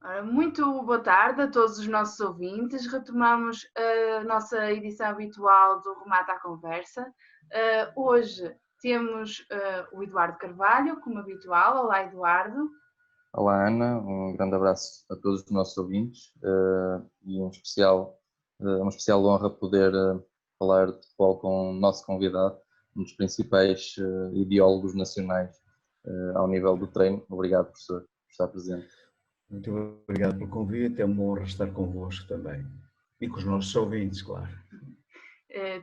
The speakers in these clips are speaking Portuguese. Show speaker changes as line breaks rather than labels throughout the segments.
Ora, muito boa tarde a todos os nossos ouvintes. Retomamos a nossa edição habitual do Remata à Conversa. Hoje temos o Eduardo Carvalho, como habitual. Olá, Eduardo.
Olá, Ana, um grande abraço a todos os nossos ouvintes e uma especial honra poder falar de futebol com o nosso convidado, um dos principais ideólogos nacionais ao nível do treino. Obrigado, professor, por estar presente.
Muito obrigado pelo convite, é uma honra estar convosco também. E com os nossos ouvintes, claro.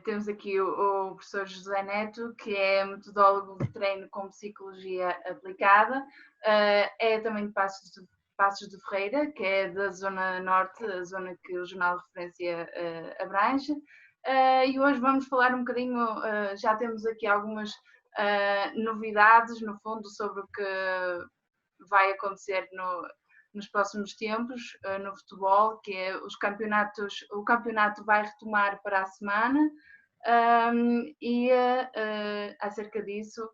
Temos aqui o professor José Neto, que é metodólogo de treino com psicologia aplicada. É também de Passos de Ferreira, que é da Zona Norte, a zona que o Jornal de Referência abrange. E hoje vamos falar um bocadinho, já temos aqui algumas novidades, no fundo, sobre o que vai acontecer nos próximos tempos no futebol, que é o campeonato vai retomar para a semana e acerca disso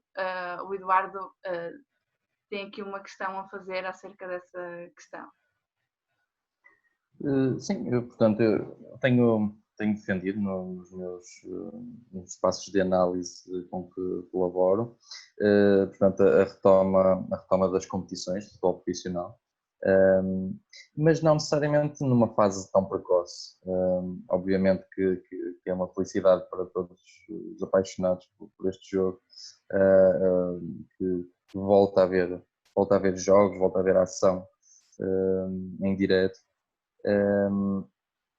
o Eduardo tem aqui uma questão a fazer acerca dessa questão.
Sim, eu tenho defendido nos meus espaços de análise com que colaboro, portanto, a retoma das competições de futebol profissional, mas não necessariamente numa fase tão precoce. Obviamente que é uma felicidade para todos os apaixonados por este jogo, que volta a haver jogos, volta a haver ação em direto.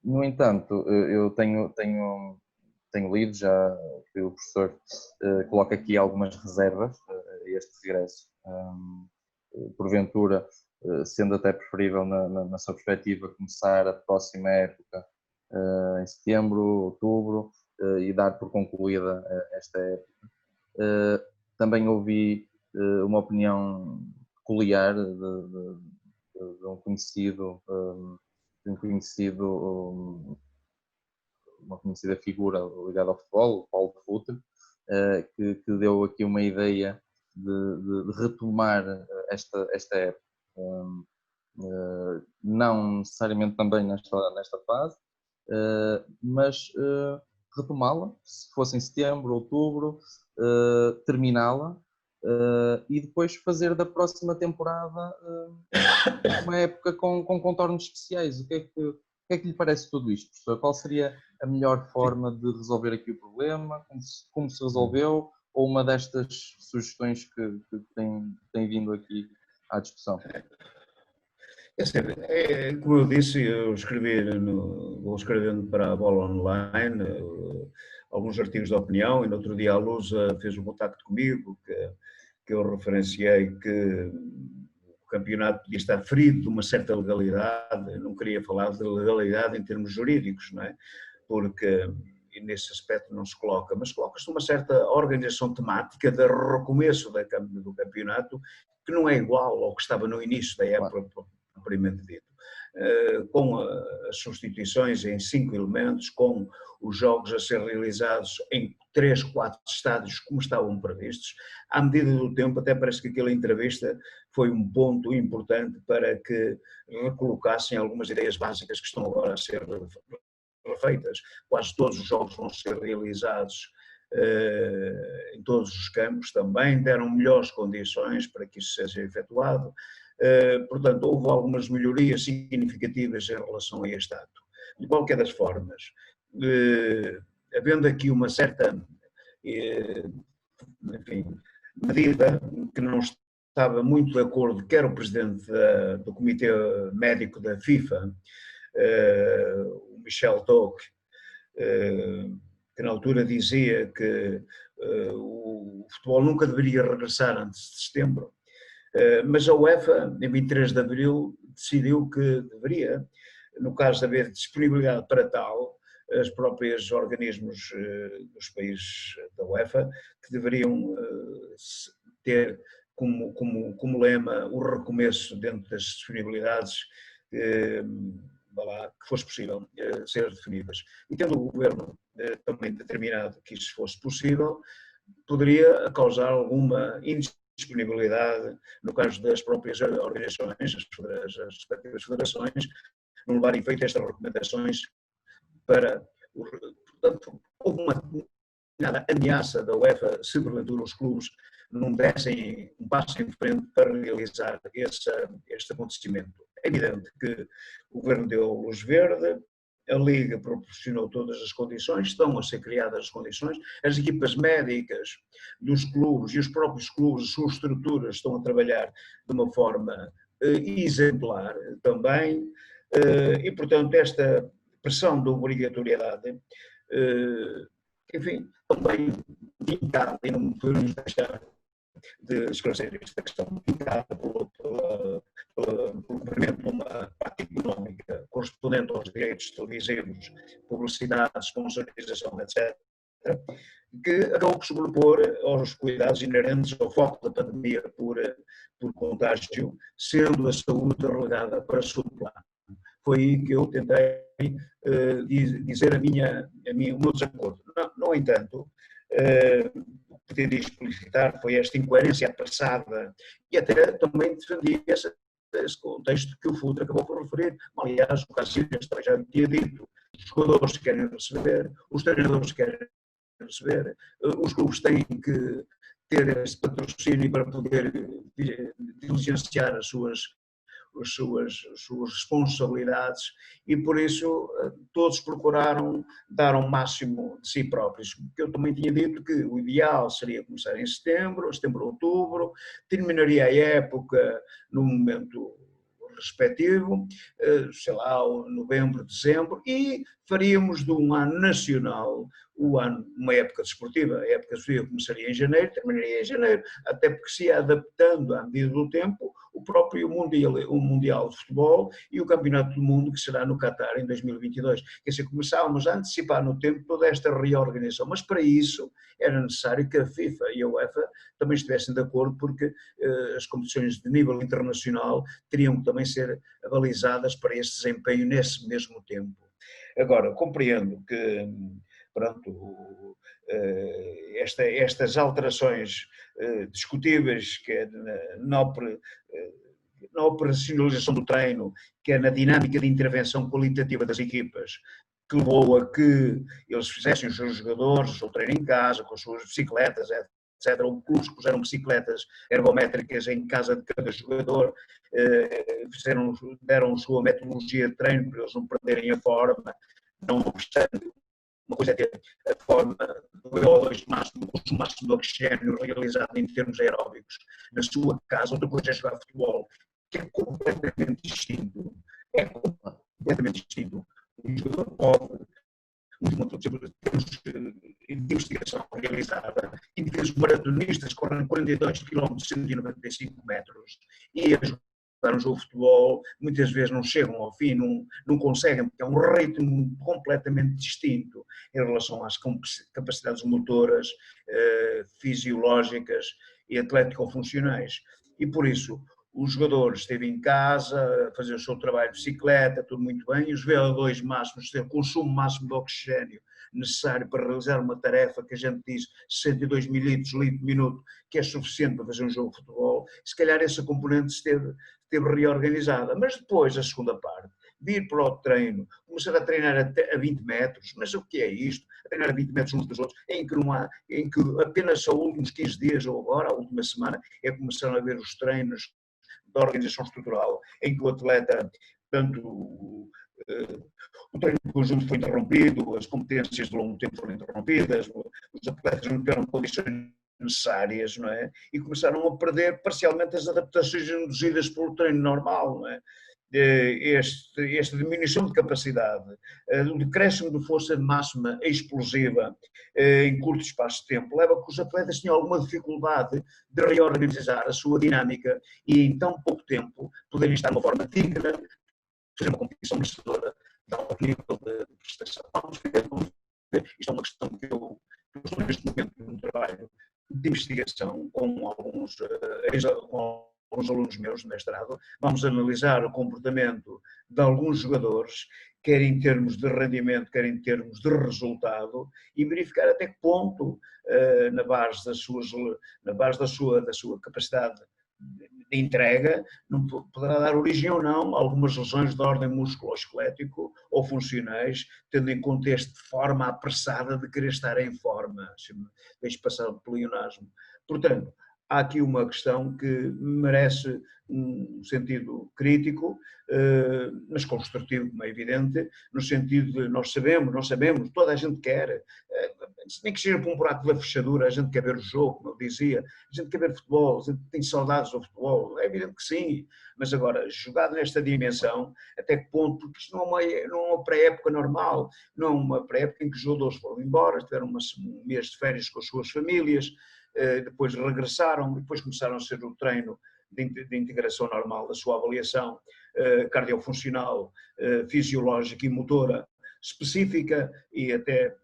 No entanto, eu tenho lido já que o professor coloca aqui algumas reservas a este regresso. Porventura, sendo até preferível na sua perspectiva começar a próxima época em setembro, outubro e dar por concluída esta época. Também ouvi uma opinião peculiar de um conhecido, uma conhecida figura ligada ao futebol, o Paulo Futre, que deu aqui uma ideia de retomar esta época. Não necessariamente também nesta fase, mas retomá-la, se fosse em setembro, outubro, terminá-la e depois fazer da próxima temporada uma época com contornos especiais. O que é que lhe parece tudo isto, professor? Qual seria a melhor forma de resolver aqui o problema? Como se resolveu? Ou uma destas sugestões que tem vindo aqui à discussão?
Como eu disse, eu vou escrevendo para a Bola Online alguns artigos de opinião, e no outro dia a Lusa fez um contacto comigo que eu referenciei que o campeonato podia estar ferido de uma certa legalidade. Eu não queria falar de legalidade em termos jurídicos, não é? Porque nesse aspecto não se coloca, mas coloca-se uma certa organização temática de recomeço do campeonato, que não é igual ao que estava no início da época, propriamente dito, com as substituições em 5 elementos, com os jogos a ser realizados em 3, 4 estádios como estavam previstos. À medida do tempo, até parece que aquela entrevista foi um ponto importante para que recolocassem algumas ideias básicas que estão agora a ser refeitas. Quase todos os jogos vão ser realizados em todos os campos também, deram melhores condições para que isso seja efetuado. Portanto, houve algumas melhorias significativas em relação a este ato. De qualquer das formas, havendo aqui uma certa medida que não estava muito de acordo, quer o presidente do Comitê Médico da FIFA, o Michel Toc, que na altura dizia que o futebol nunca deveria regressar antes de setembro, mas a UEFA, em 23 de abril, decidiu que deveria, no caso de haver disponibilidade para tal, os próprios organismos dos países da UEFA, que deveriam ter como lema o recomeço dentro das disponibilidades que fosse possível ser definidas. E tendo o governo também determinado que isso fosse possível, poderia causar alguma disponibilidade, no caso das próprias organizações, as respectivas federações, não levarem feito estas recomendações para, portanto, houve uma determinada ameaça da UEFA se porventura os clubes não dessem um passo em frente para realizar este acontecimento. É evidente que o governo deu luz verde, a Liga proporcionou todas as condições, estão a ser criadas as condições, as equipas médicas dos clubes e os próprios clubes, as suas estruturas estão a trabalhar de uma forma exemplar também, e portanto esta pressão da obrigatoriedade, enfim, também vincada, e não podemos deixar de esclarecer esta questão, vincada pelo cumprimento de uma prática económica correspondente aos direitos televisivos, publicidade, sponsorização, etc., que acabou por sobrepor aos cuidados inerentes ao foco da pandemia por contágio, sendo a saúde relegada para segundo plano. Foi aí que eu tentei dizer o meu desacordo. No entanto, o que pretendi explicitar foi esta incoerência apressada e até também defendi esse contexto que o Futre acabou por referir. Aliás, o Casilhas também já tinha dito, os jogadores querem receber, os treinadores querem receber, os clubes têm que ter esse patrocínio para poder diligenciar as suas responsabilidades e por isso todos procuraram dar um máximo de si próprios. Eu também tinha dito que o ideal seria começar em setembro, outubro, terminaria a época no momento respectivo, sei lá, novembro, dezembro, e faríamos de um ano nacional uma época desportiva. A época desportiva começaria em janeiro, terminaria em janeiro, até porque se ia adaptando à medida do tempo o próprio Mundial de Futebol e o Campeonato do Mundo, que será no Qatar em 2022. Quer dizer, começávamos a antecipar no tempo toda esta reorganização, mas para isso era necessário que a FIFA e a UEFA também estivessem de acordo, porque as competições de nível internacional teriam que também ser avalizadas para esse desempenho nesse mesmo tempo. Agora, compreendo que, pronto, estas alterações discutíveis, que é na operacionalização do treino, que é na dinâmica de intervenção qualitativa das equipas, que levou a que eles fizessem os seus jogadores o seu treino em casa, com as suas bicicletas, etc. Houve clubes que puseram bicicletas ergométricas em casa de cada jogador, deram a sua metodologia de treino para eles não perderem a forma, não obstante. Uma coisa é ter a forma do VO2 máximo, o consumo máximo de oxigênio realizado em termos aeróbicos na sua casa, outra coisa é jogar futebol, que é completamente distinto. É completamente distinto. Um jogador pode, temos investigação realizada, indivíduos maratonistas correm 42 km de 195 metros e um jogo de futebol, muitas vezes não chegam ao fim, não conseguem, porque é um ritmo completamente distinto em relação às capacidades motoras, fisiológicas e atlético-funcionais. E por isso, os jogadores esteve em casa, a fazer o seu trabalho de bicicleta, tudo muito bem, e os VO2 máximos, o consumo máximo de oxigênio necessário para realizar uma tarefa que a gente diz 62 mililitros litro minuto, que é suficiente para fazer um jogo de futebol, se calhar essa componente esteve reorganizada. Mas depois, a segunda parte, vir para o treino, começar a treinar a 20 metros, mas o que é isto? A treinar a 20 metros uns dos outros, em que apenas só últimos 15 dias, ou agora, a última semana, é que começaram a ver os treinos da organização estrutural, em que o atleta, tanto o treino de conjunto foi interrompido, as competências de longo tempo foram interrompidas, os atletas não tiveram condições necessárias, não é? E começaram a perder parcialmente as adaptações induzidas pelo treino normal, não é? Esta diminuição de capacidade, o decréscimo de força máxima explosiva em curto espaço de tempo, leva a que os atletas tenham alguma dificuldade de reorganizar a sua dinâmica e em tão pouco tempo poderem estar de uma forma digna, fazer uma competição merecedora de alto nível de prestação. Vamos ver. Isto é uma questão que eu estou neste momento num trabalho de investigação com alguns alunos meus de mestrado. Vamos analisar o comportamento de alguns jogadores quer em termos de rendimento, quer em termos de resultado, e verificar até que ponto, na base da sua capacidade de entrega, não poderá dar origem ou não a algumas lesões de ordem musculoesquelético ou funcionais, tendo em conta este forma apressada de querer estar em forma, deixe passar o pleonasmo. Portanto, há aqui uma questão que merece um sentido crítico, mas construtivo, como é evidente, no sentido de nós sabemos, toda a gente quer, nem que seja para um buraco da fechadura, a gente quer ver o jogo, como eu dizia, a gente quer ver futebol, a gente tem saudades do futebol, é evidente que sim, mas agora, jogado nesta dimensão, até que ponto, porque isto não é uma pré-época normal, não é uma pré-época em que os jogadores foram embora, tiveram um mês de férias com as suas famílias, depois regressaram, depois começaram a ser o treino de integração normal da sua avaliação cardiofuncional, fisiológica e motora específica e até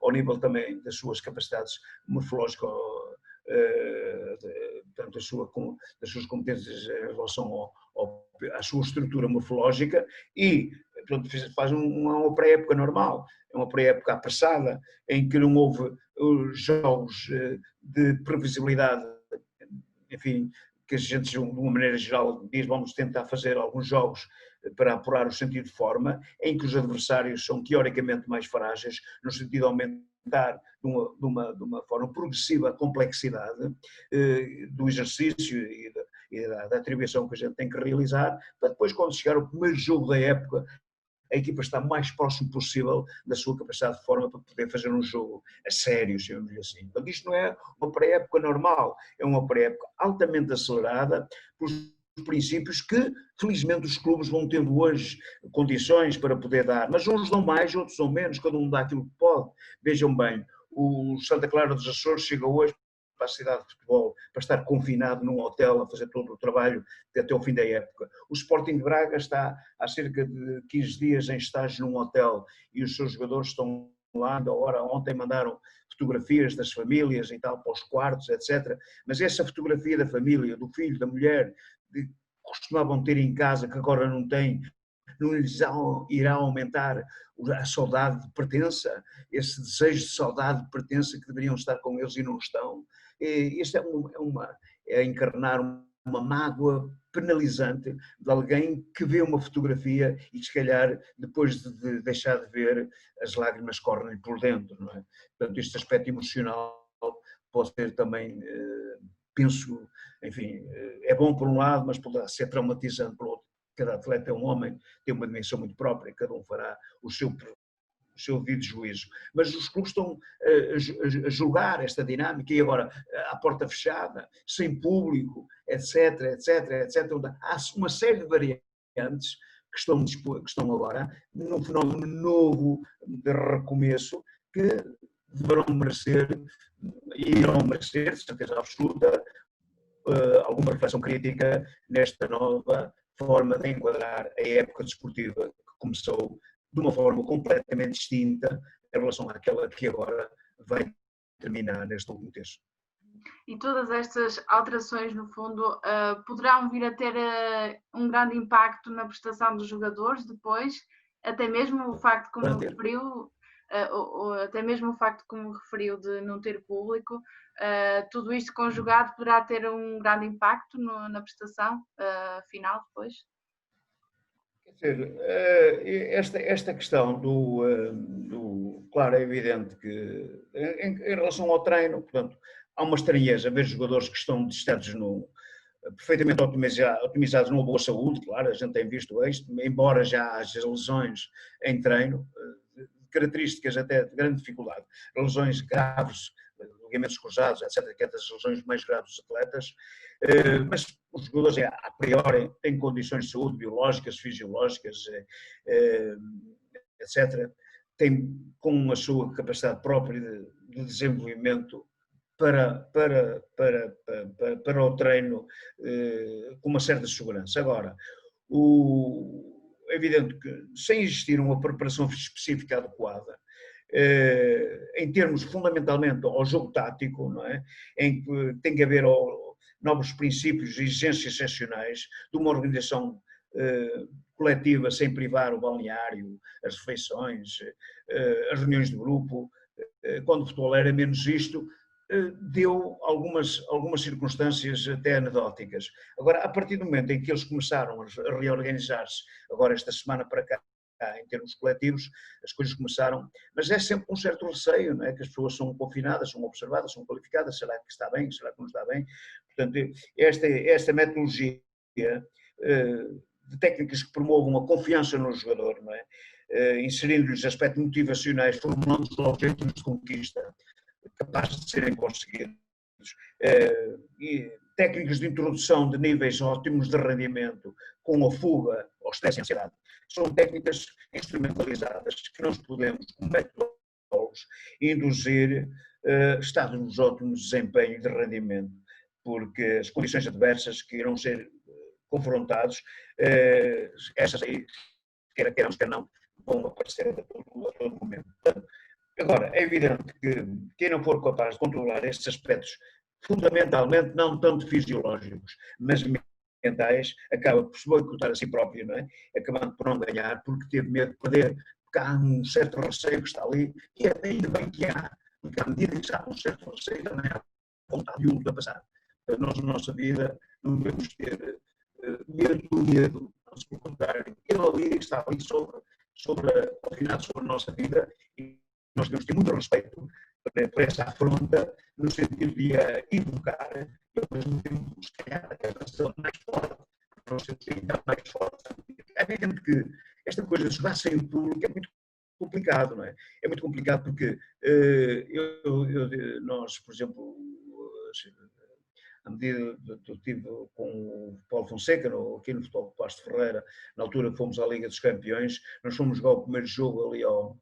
ao nível também das suas capacidades morfológicas, portanto, das suas competências em relação à sua estrutura morfológica e portanto, faz uma pré-época normal, é uma pré-época apressada, em que não houve jogos de previsibilidade, enfim, que a gente, de uma maneira geral, diz vamos tentar fazer alguns jogos para apurar o sentido de forma, em que os adversários são teoricamente mais frágeis, no sentido de aumentar de uma forma progressiva a complexidade do exercício e da atribuição que a gente tem que realizar, para depois, quando chegar o primeiro jogo da época, a equipa está mais próximo possível da sua capacidade de forma para poder fazer um jogo a sério, chamamos-lhe assim. Portanto, isto não é uma pré-época normal, é uma pré-época altamente acelerada por princípios que, felizmente, os clubes vão tendo hoje condições para poder dar, mas uns dão mais, outros dão menos, cada um dá aquilo que pode. Vejam bem, o Santa Clara dos Açores chega hoje para a cidade de futebol, para estar confinado num hotel a fazer todo o trabalho até ao fim da época. O Sporting de Braga está há cerca de 15 dias em estágio num hotel e os seus jogadores estão lá, ontem mandaram fotografias das famílias e tal, para os quartos, etc. Mas essa fotografia da família, do filho, da mulher, que costumavam ter em casa, que agora não têm, não lhes irá aumentar a saudade de pertença, esse desejo de saudade de pertença que deveriam estar com eles e não estão. Isto é encarnar uma mágoa penalizante de alguém que vê uma fotografia e que, se calhar, depois de deixar de ver, as lágrimas correm por dentro, não é? Portanto, este aspecto emocional pode ser também, penso, enfim, é bom por um lado, mas poderá ser traumatizante por outro. Cada atleta é um homem, tem uma dimensão muito própria, cada um fará o seu devido juízo. Mas os clubes estão a julgar esta dinâmica e agora, à porta fechada, sem público, etc, etc, etc. Há uma série de variantes que estão agora num fenómeno novo de recomeço que deverão merecer, e irão merecer, de certeza absoluta, alguma reflexão crítica nesta nova forma de enquadrar a época desportiva que começou de uma forma completamente distinta em relação àquela que agora vai terminar neste último terço.
E todas estas alterações, no fundo, poderão vir a ter um grande impacto na prestação dos jogadores depois, até mesmo o facto, como referiu, até mesmo o facto, como referiu, de não ter público, tudo isto conjugado poderá ter um grande impacto na prestação final depois?
Quer dizer, esta questão claro, é evidente que em relação ao treino, portanto, há uma estranheza ver jogadores que estão distantes perfeitamente otimizados numa boa saúde, claro, a gente tem visto isto, embora já haja lesões em treino, características até de grande dificuldade, lesões graves, ligamentos cruzados, etc., que é das lesões mais graves dos atletas, mas os jogadores, a priori, têm condições de saúde biológicas, fisiológicas, etc., têm com a sua capacidade própria de desenvolvimento para o treino com uma certa segurança. Agora, é evidente que, sem existir uma preparação específica adequada, em termos fundamentalmente ao jogo tático, não é? Em que tem que haver novos princípios e exigências excepcionais de uma organização coletiva sem privar o balneário, as refeições, as reuniões de grupo, quando o futebol era menos isto, deu algumas circunstâncias até anedóticas. Agora, a partir do momento em que eles começaram a reorganizar-se, agora esta semana para cá, em termos coletivos, as coisas começaram, mas é sempre um certo receio, não é? Que as pessoas são confinadas, são observadas, são qualificadas, será que está bem, será que não está bem? Portanto, esta metodologia de técnicas que promovam a confiança no jogador, não é? Inserindo-lhes aspectos motivacionais, formulando os objetivos de conquista, capazes de serem conseguidos, e técnicas de introdução de níveis ótimos de rendimento, com a fuga, ao estresse e ansiedade, são técnicas instrumentalizadas que nós podemos, como metodólogos, induzir estados ótimos de desempenho e de rendimento, porque as condições adversas que irão ser confrontados, essas aí, quer queiramos, quer não, vão aparecer a todo momento. Portanto, agora, é evidente que quem não for capaz de controlar estes aspectos, fundamentalmente não tanto fisiológicos, mas mentais, acaba por se boicotar a si próprio, não é? Acabando por não ganhar, porque teve medo de perder, porque há um certo receio que está ali, e ainda bem que há, porque à medida que há um certo receio, também há vontade de ultrapassar. Nós, na nossa vida, não devemos ter medo do medo, pelo contrário, ele ali está ali confinado sobre a nossa vida, e nós devemos ter muito respeito por essa afronta, no sentido de a educar, e ao mesmo tempo, se calhar, a relação mais forte, nós temos que ir mais forte. É evidente que esta coisa de jogar sem o público é muito complicado, não é? É muito complicado porque nós, por exemplo, à medida que eu estive com o Paulo Fonseca, aqui no Futebol Pasto Ferreira, na altura que fomos à Liga dos Campeões, nós fomos jogar o primeiro jogo ali ao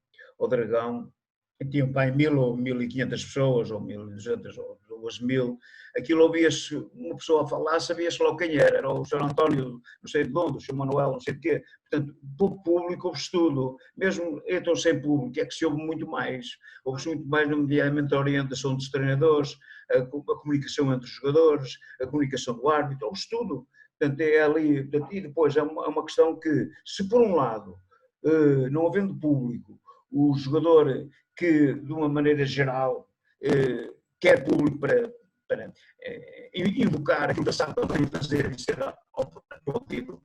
Dragão, e tinham pai 1000 ou 1500 pessoas, ou 1200, ou 2000, aquilo ouvia-se uma pessoa a falar, sabia-se logo quem era o Sr. António, não sei de onde, o Sr. Manuel, não sei de quê. Portanto, pouco público houve-se tudo, mesmo então sem público, é que se ouve muito mais. Houve-se muito mais, nomeadamente, a orientação dos treinadores, a comunicação entre os jogadores, a comunicação do árbitro, houve-se tudo. Portanto, é ali, e depois é uma questão que, se por um lado, não havendo público, o jogador que, de uma maneira geral, quer público para invocar aquilo que sabe também fazer e ser proativo,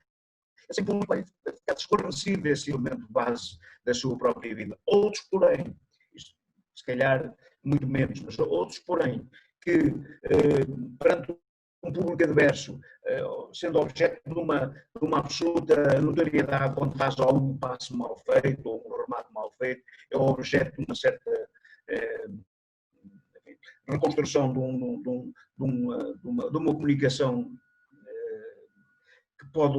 esse público vai ficar desconhecido desse elemento base da sua própria vida. Outros, porém, isto, se calhar muito menos, mas outros, porém, que perante um público adverso, sendo objeto de uma absoluta notoriedade quando faz algum passo mal feito ou um remate mal feito, é objeto de uma certa reconstrução de uma comunicação que pode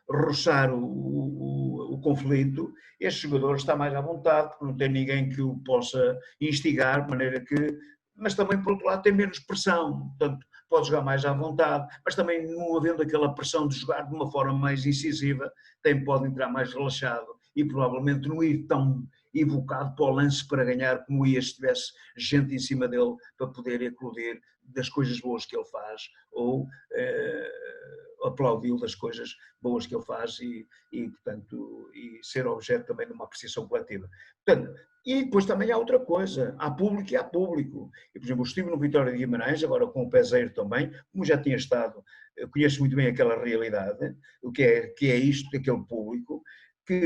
roçar o conflito. Este jogador está mais à vontade, porque não tem ninguém que o possa instigar, de maneira que... Mas também, por outro lado, tem menos pressão, portanto, pode jogar mais à vontade, mas também não havendo aquela pressão de jogar de uma forma mais incisiva, pode entrar mais relaxado e provavelmente não ir tão evocado para o lance para ganhar como ia se tivesse gente em cima dele para poder eclodir das coisas boas que ele faz ou aplaudi-lo das coisas boas que ele faz portanto, ser objeto também de uma apreciação coletiva. Portanto, e depois também há outra coisa, há público e há público. E, por exemplo, eu estive no Vitória de Guimarães, agora com o Peseiro também, como já tinha estado, eu conheço muito bem aquela realidade, o que é isto, daquele público, que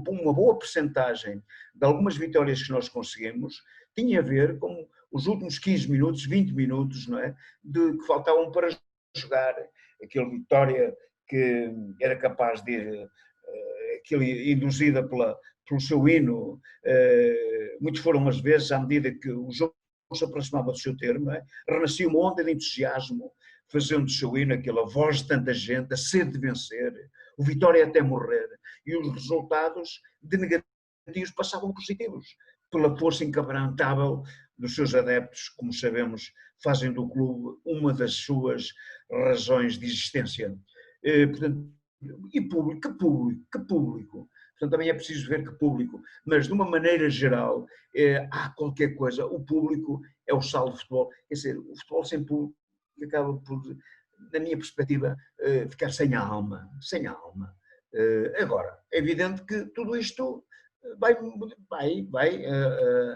uma boa percentagem de algumas vitórias que nós conseguimos tinha a ver com os últimos 15 minutos, 20 minutos, não é? Que faltavam para jogar. Aquele Vitória que era capaz de aquele induzida pelo seu hino, muitos foram as vezes, à medida que o jogo se aproximava do seu termo, renascia uma onda de entusiasmo, fazendo do seu hino aquela voz de tanta gente, a sede de vencer, o Vitória até morrer, e os resultados de negativos passavam positivos, pela força inquebrantável dos seus adeptos, como sabemos, fazem do clube uma das suas razões de existência. Portanto, e público, que público. Portanto, também é preciso ver que público, mas de uma maneira geral, há qualquer coisa, o público é o sal do futebol. Quer dizer, o futebol sem público acaba por na minha perspectiva, ficar sem alma, sem alma. Agora, é evidente que tudo isto vai,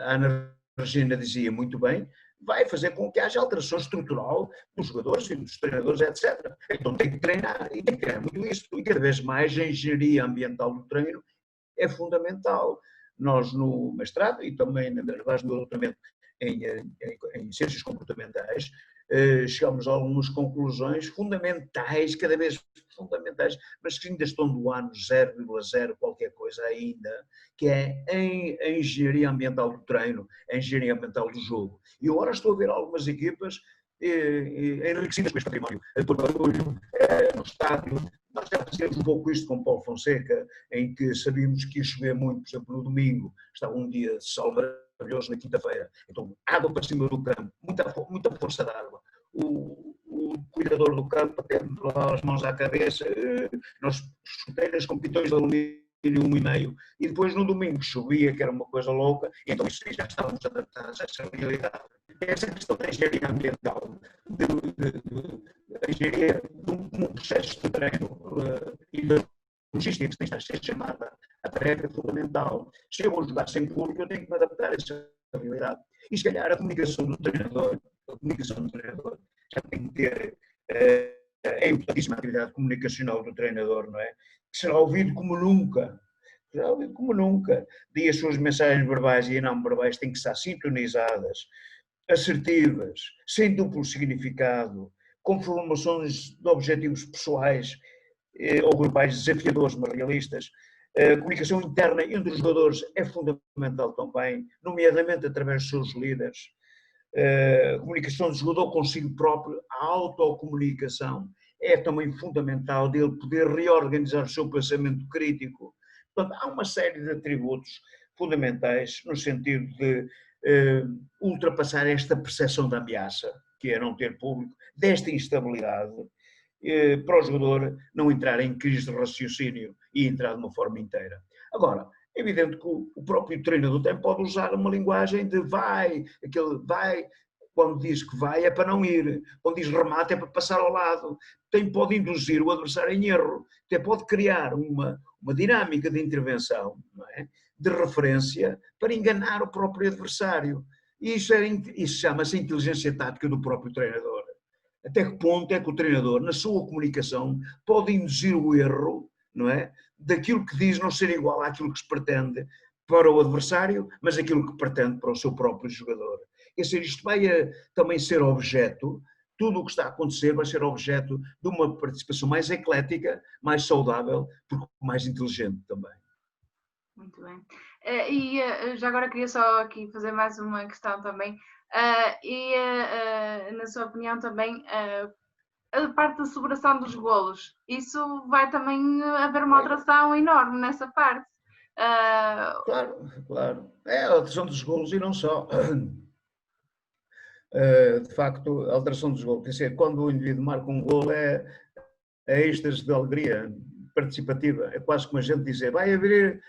a Ana Regina dizia muito bem, vai fazer com que haja alteração estrutural dos jogadores e dos treinadores, etc. Então tem que treinar, e tem que treinar muito isto, e cada vez mais a engenharia ambiental do treino é fundamental. Nós no mestrado e também na base do doutoramento em ciências comportamentais, chegamos a algumas conclusões fundamentais, cada vez fundamentais, mas que ainda estão do ano 0,0 qualquer coisa ainda, que é a engenharia ambiental do treino, a engenharia ambiental do jogo. E agora estou a ver algumas equipas enriquecidas com este património, por barulho, no estádio. Nós já fizemos um pouco isto com Paulo Fonseca, em que sabíamos que ia chover muito, por exemplo, no domingo, estava um dia de sol maravilhoso na quinta-feira, então água para cima do campo, muita força d'água. O cuidador do campo até me lavava as mãos à cabeça, nós chuteiras com pitões de alumínio 1,5, e depois no domingo chovia, que era uma coisa louca, e então isso já estávamos adaptados a essa realidade. Essa questão da engenharia ambiental, da engenharia de um processo de treino e da logística que tem que ser chamada, a tarefa é fundamental. Se eu vou jogar sem público, eu tenho que me adaptar a essa realidade. E se calhar a comunicação do treinador já tem que ter a importantíssima atividade comunicacional do treinador, não é? Que será ouvido como nunca. Será ouvido como nunca. E as suas mensagens verbais e não verbais têm que estar sintonizadas, assertivas, sem duplo significado, com formulações de objetivos pessoais ou grupais desafiadores, mas realistas. A comunicação interna entre os jogadores é fundamental também, nomeadamente através dos seus líderes. A comunicação do jogador consigo próprio, a autocomunicação, é também fundamental dele poder reorganizar o seu pensamento crítico. Portanto, há uma série de atributos fundamentais no sentido de ultrapassar esta percepção de ameaça, que é não ter público, desta instabilidade, para o jogador não entrar em crise de raciocínio e entrar de uma forma inteira. Agora, é evidente que o próprio treinador também pode usar uma linguagem de vai, quando diz que vai é para não ir, quando diz remate é para passar ao lado, pode induzir o adversário em erro, até pode criar uma dinâmica de intervenção, não é? De referência para enganar o próprio adversário. E isso chama-se inteligência tática do próprio treinador. Até que ponto é que o treinador, na sua comunicação, pode induzir o erro, não é? Daquilo que diz não ser igual àquilo que se pretende para o adversário, mas aquilo que pretende para o seu próprio jogador. Quer dizer, isto vai também ser objeto, tudo o que está a acontecer vai ser objeto de uma participação mais eclética, mais saudável, porque mais inteligente também.
Muito bem. E já agora queria só aqui fazer mais uma questão também. Na sua opinião também, a parte da celebração dos golos, isso vai também haver uma alteração enorme nessa parte.
Claro. É a alteração dos golos e não só. De facto, a alteração dos golos. Quer dizer, quando o indivíduo marca um golo é êxtase de alegria participativa. É quase como a gente dizer, vai abrir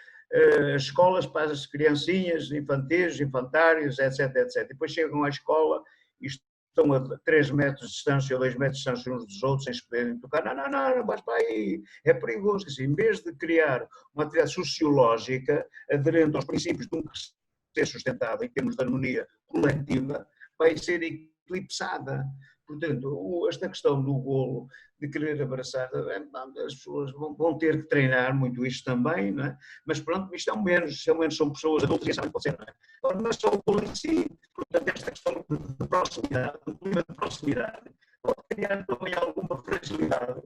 as escolas para as criancinhas, infantis, infantários, etc. E depois chegam à escola e estão a 3 metros de distância ou 2 metros de distância uns dos outros, sem se poderem tocar. Não, vais para aí. É perigoso. Assim, em vez de criar uma atividade sociológica aderente aos princípios de um ser sustentado em termos de harmonia coletiva, vai ser eclipsada. Portanto, esta questão do golo, de querer abraçar, as pessoas vão ter que treinar muito isto também, não é? Mas pronto, isto é um menos, são pessoas adultas e sabem que pode ser, não é? Agora, não é só o golo em si, portanto, esta questão de proximidade, do clima de proximidade, pode criar também alguma fragilidade.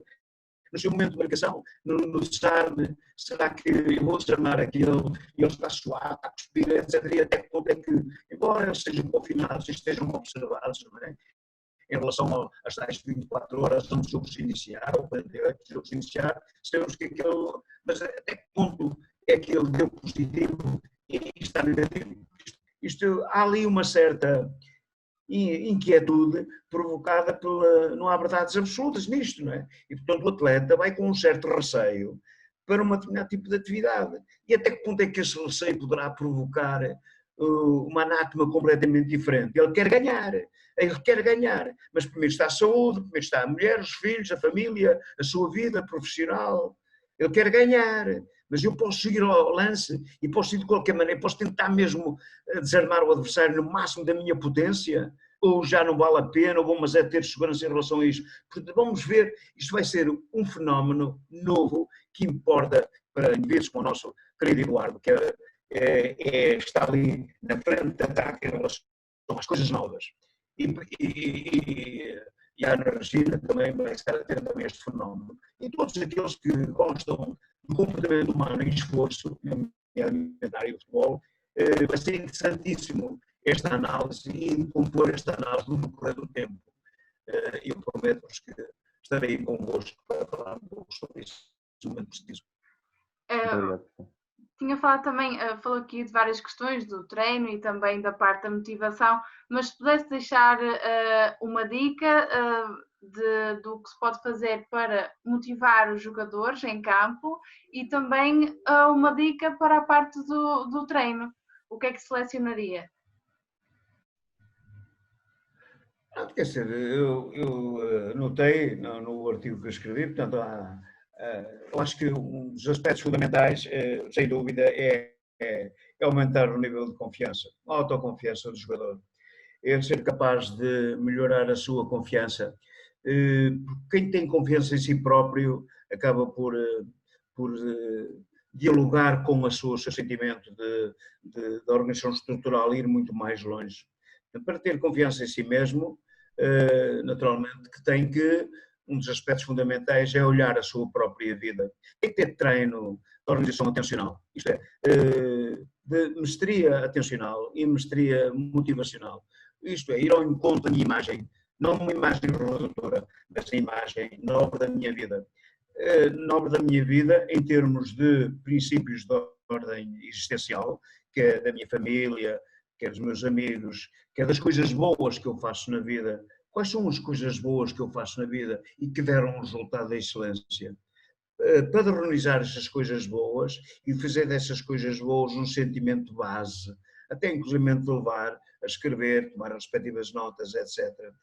No seu momento de marcação, no desarme, será que eu vou desarmar aquilo e ele está a suar, está a cuspir, etc. E até que ponto é que, embora eles sejam confinados e estejam observados, não é? Em relação às tais 24 horas antes do jogo se iniciar, ou 48 do jogo se iniciar, sabemos que aquele. Mas até que ponto é que ele deu positivo e está negativo? Há ali uma certa inquietude provocada não há verdades absolutas nisto, não é? E, portanto, o atleta vai com um certo receio para um determinado tipo de atividade. E até que ponto é que esse receio poderá provocar uma anátoma completamente diferente. Ele quer ganhar, mas primeiro está a saúde, primeiro está a mulher, os filhos, a família, a sua vida profissional. Ele quer ganhar, mas eu posso ir ao lance e posso ir de qualquer maneira, posso tentar mesmo desarmar o adversário no máximo da minha potência, ou já não vale a pena, ou vou mas é ter segurança em relação a isto. Porque vamos ver, isto vai ser um fenómeno novo que importa para indivíduos como o nosso querido Eduardo, que está ali na frente de ataque em relação às coisas novas. E a Ana Regina também vai estar atenta a este fenómeno. E todos aqueles que gostam do comportamento humano e esforço, nomeadamente na área do futebol, vai ser interessantíssimo esta análise e compor esta análise no decorrer do tempo. Eu prometo-vos que estarei convosco para falar um pouco sobre isso, no momento preciso.
Tinha falado também, falou aqui de várias questões do treino e também da parte da motivação, mas se pudesse deixar uma dica do que se pode fazer para motivar os jogadores em campo e também uma dica para a parte do treino, o que é que selecionaria?
Quer dizer, eu notei no artigo que eu escrevi, portanto, eu acho que um dos aspectos fundamentais, sem dúvida, é aumentar o nível de confiança, a autoconfiança do jogador. É ser capaz de melhorar a sua confiança. Quem tem confiança em si próprio acaba por dialogar com o seu sentimento de organização estrutural e ir muito mais longe. Para ter confiança em si mesmo, naturalmente que tem que, um dos aspectos fundamentais é olhar a sua própria vida. Tem que ter treino de organização atencional, isto é, de mestria atencional e mestria motivacional. Isto é, ir ao encontro da minha imagem, não uma imagem redutora, mas a imagem nobre da minha vida. Nobre da minha vida em termos de princípios de ordem existencial, que é da minha família, que é dos meus amigos, que é das coisas boas que eu faço na vida. Quais são as coisas boas que eu faço na vida e que deram um resultado de excelência? Padronizar essas coisas boas e fazer dessas coisas boas um sentimento base, até inclusive levar a escrever, tomar as respectivas notas, etc.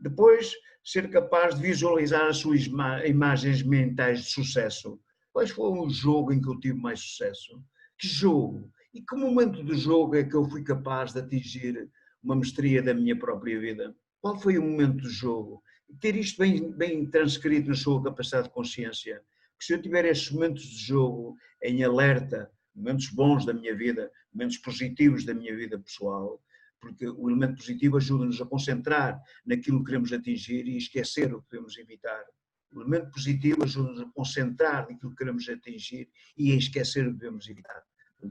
Depois, ser capaz de visualizar as suas imagens mentais de sucesso. Qual foi o jogo em que eu tive mais sucesso? Que jogo? E que momento do jogo é que eu fui capaz de atingir uma mestria da minha própria vida? Qual foi o momento do jogo? Ter isto bem transcrito na sua capacidade de consciência. Porque se eu tiver estes momentos de jogo em alerta, momentos bons da minha vida, momentos positivos da minha vida pessoal, porque o elemento positivo ajuda-nos a concentrar naquilo que queremos atingir e esquecer o que queremos evitar. O elemento positivo ajuda-nos a concentrar naquilo que queremos atingir e a esquecer o que devemos evitar.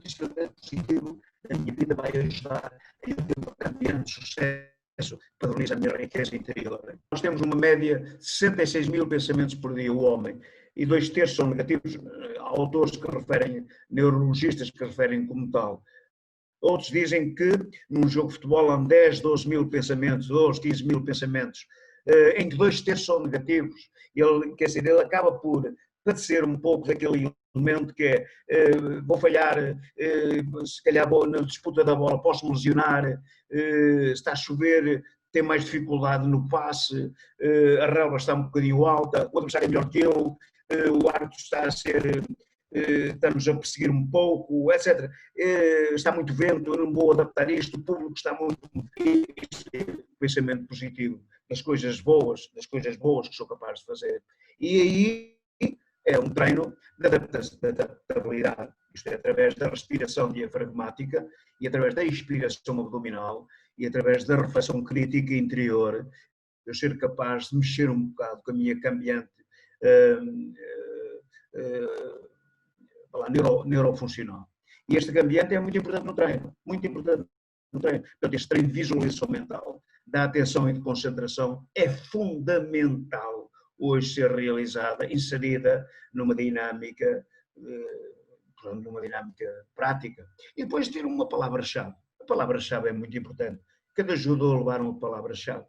Este elemento positivo na minha vida vai ajudar a eu ter uma campeã de sucesso, padroniza a minha riqueza interior. Nós temos uma média de 66 mil pensamentos por dia, o homem, e 2/3 são negativos. Há autores que referem, neurologistas que referem como tal. Outros dizem que num jogo de futebol há 10, 12 mil pensamentos, 12, 15 mil pensamentos, em que 2/3 são negativos. Ele, quer dizer, ele acaba por padecer um pouco daquele elemento que é vou falhar, se calhar vou na disputa da bola, posso me lesionar, está a chover, tem mais dificuldade no passe, a relva está um bocadinho alta, o adversário é melhor que eu, o árbitro está a ser... estamos a perseguir um pouco, etc. Está muito vento, eu não vou adaptar isto, o público está muito... Isto é pensamento positivo, das coisas boas que sou capaz de fazer. E aí é um treino de adaptabilidade, isto é, através da respiração diafragmática e através da inspiração abdominal e através da reflexão crítica interior, eu ser capaz de mexer um bocado com a minha cambiante neurofuncional. E este ambiente é muito importante no treino, muito importante no treino. Portanto, este treino de visualização mental, da atenção e de concentração é fundamental hoje ser realizada, inserida numa dinâmica prática. E depois ter uma palavra-chave. A palavra-chave é muito importante. Cada ajudou a levar uma palavra-chave.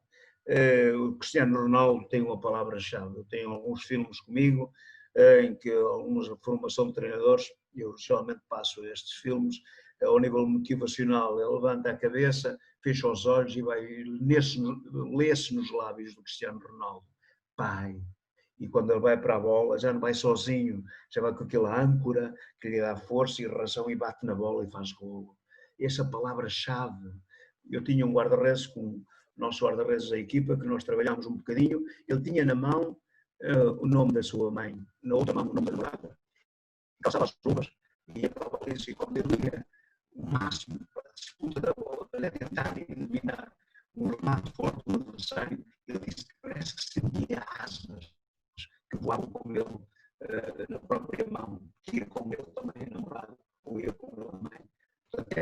O Cristiano Ronaldo tem uma palavra-chave. Eu tenho alguns filmes comigo em que algumas formação de treinadores, eu geralmente passo estes filmes, ao nível motivacional, ele levanta a cabeça, fecha os olhos e vai, lê-se nos lábios do Cristiano Ronaldo, pai. E quando ele vai para a bola, já não vai sozinho, já vai com aquela âncora que lhe dá força e razão e bate na bola e faz golo. Essa palavra-chave. Eu tinha um guarda-redes com o nosso guarda-redes da equipa, que nós trabalhámos um bocadinho, ele tinha na mão o nome da sua mãe, na outra mão o nome da namorada. Calçava as luvas e ia para a baliza e quando ele ia o máximo para a disputa da bola, para tentar eliminar um remate forte do adversário, ele disse que parece que sentia asas que voavam com ele na própria mão, que ia com ele também a namorada, ou ia com ele a mãe. Portanto,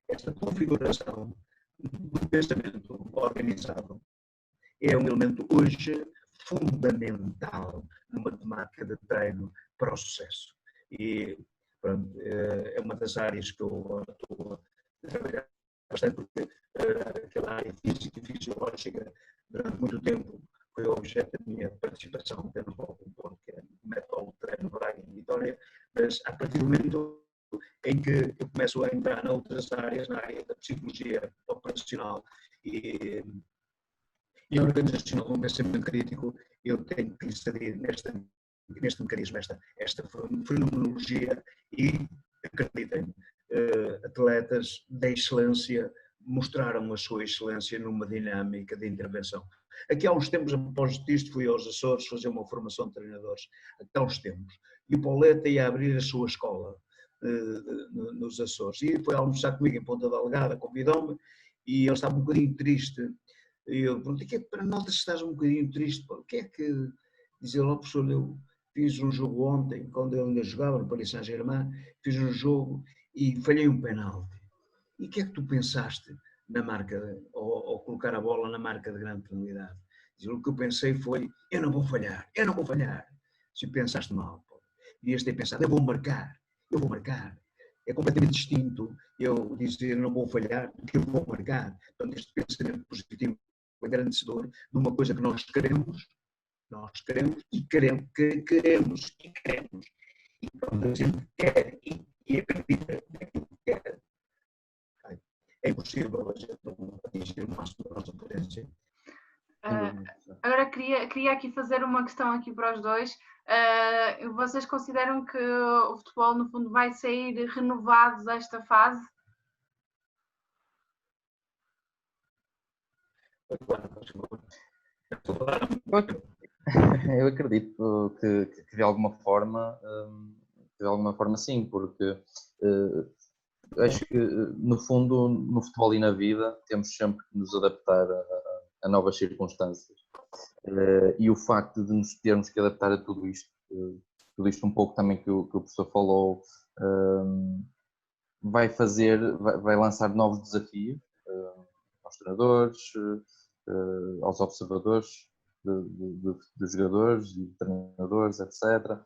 esta configuração do pensamento organizado é um elemento hoje fundamental numa temática de treino para o sucesso. E pronto, é uma das áreas que eu estou a trabalhar bastante, porque aquela área física e fisiológica, durante muito tempo, foi o objeto da minha participação, até no Paulo, que é o método de treino Braga em Vitória, mas a partir do momento em que eu começo a entrar noutras áreas, na área da psicologia operacional e organizacional, um pensamento crítico, eu tenho que inserir neste mecanismo esta fenomenologia e, acreditem, atletas da excelência mostraram a sua excelência numa dinâmica de intervenção. Aqui há uns tempos, após isto, fui aos Açores fazer uma formação de treinadores, aqui há uns tempos, e o Pauleta ia abrir a sua escola nos Açores, e foi almoçar comigo em Ponta Delgada, convidou-me, e ele estava um bocadinho triste, e eu perguntei, que é que para nós estás um bocadinho triste? O que é que... Diz ele, professor, eu fiz um jogo ontem, quando eu ainda jogava no Paris Saint-Germain, fiz um jogo e falhei um penalti. E o que é que tu pensaste na marca, ao colocar a bola na marca de grande penalidade? Diz ele, o que eu pensei foi, eu não vou falhar. Se pensaste mal, devias ter pensado, eu vou marcar. É completamente distinto eu dizer, não vou falhar, do que eu vou marcar. Portanto, este pensamento positivo é engrandecedor de uma coisa que nós queremos e queremos. E quando a gente quer e acredita naquilo que quer, é impossível a gente não atingir o máximo da nossa potência.
Agora queria aqui fazer uma questão aqui para os dois. Vocês consideram que o futebol, no fundo, vai sair renovado desta fase?
Eu acredito que de alguma forma sim, porque acho que no fundo, no futebol e na vida, temos sempre que nos adaptar a novas circunstâncias. E o facto de nos termos que adaptar a tudo isto um pouco também que o professor falou, vai lançar novos desafios aos treinadores, aos observadores de jogadores e treinadores, etc.